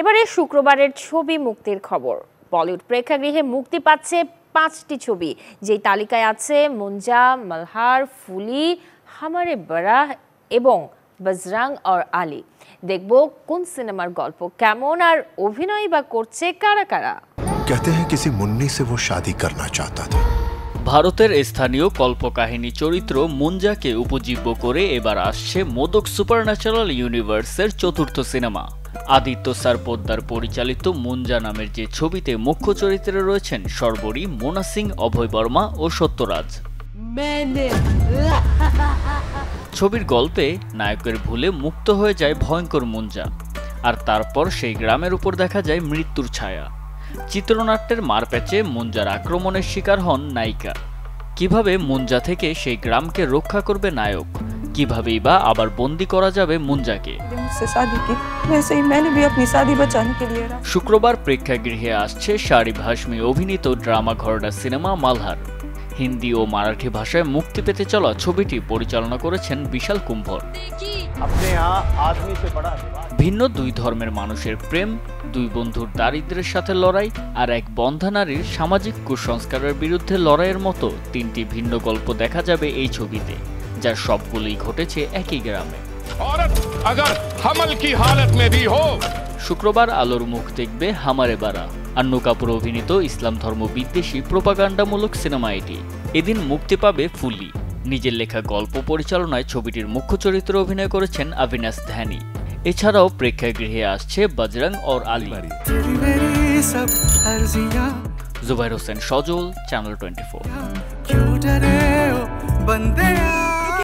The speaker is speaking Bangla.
এবারে শুক্রবারের ছবি মুক্তির খবর। বলিউড প্রেক্ষাগৃহে মুক্তি পাচ্ছে 5টি ছবি, যেই তালিকায় আছে মুঞ্জা, মলহার, ফুলি, হামারে বারাহ এবং বজরং और আলী। দেখব কোন সিনেমার গল্প কেমন আর অভিনয় বা করছে কারা কারা। कहते हैं किसी मुन्नी से वो शादी करना चाहता था। ভারতের স্থানীয় কল্পকাহিনী চরিত্র মুঞ্জাকে উপজীব্য করে এবার আসছে মোদক সুপারন্যাচারাল ইউনিভার্সের চতুর্থ সিনেমা। আদিত্য স্যার পোদ্দার পরিচালিত মুঞ্জা নামের যে ছবিতে মুখ্য চরিত্রে রয়েছেন শর্বরী, মোনা সিং, অভয় বর্মা ও সত্যরাজ। ছবির গল্পে নায়কের ভুলে মুক্ত হয়ে যায় ভয়ঙ্কর মুঞ্জা, আর তারপর সেই গ্রামের উপর দেখা যায় মৃত্যুর ছায়া। চিত্রনাট্যের মারপ্যাচে মুঞ্জার আক্রমণের শিকার হন নায়িকা। কিভাবে মুঞ্জা থেকে সেই গ্রামকে রক্ষা করবে নায়ক, কিভাবেই বা আবার বন্দী করা যাবে মুঞ্জাকে। শুক্রবার প্রেক্ষাগৃহে আসছে শারিব হাশমি অভিনীত ড্রামা ঘরনা সিনেমা মালহার। হিন্দি ও মারাঠি ভাষায় মুক্তি পেতে চলা ছবিটি পরিচালনা করেছেন বিশাল কুম্ভর। ভিন্ন দুই ধর্মের মানুষের প্রেম, দুই বন্ধুর দারিদ্র্যের সাথে লড়াই, আর এক বন্ধা নারীর সামাজিক কুসংস্কারের বিরুদ্ধে লড়াইয়ের মতো 3টি ভিন্ন গল্প দেখা যাবে এই ছবিতে, যার সবগুলোই ঘটেছে একই গ্রামে। শুক্রবার আলোর মুখ দেখবে হামারে বারা। আন্নু কাপুর অভিনীত ইসলাম ধর্ম বিদ্বেষী প্রোপাগান্ডামূলক সিনেমা এটি। এদিন মুক্তি পাবে ফুলি। নিজের লেখা গল্প পরিচালনায় ছবিটির মুখ্য চরিত্রে অভিনয় করেছেন অবিনাশ ধ্যানী। এছাড়াও প্রেক্ষাগৃহে আসছে বজরং और আলী। জুবাইর হোসেন সজল, চ্যানেল 24।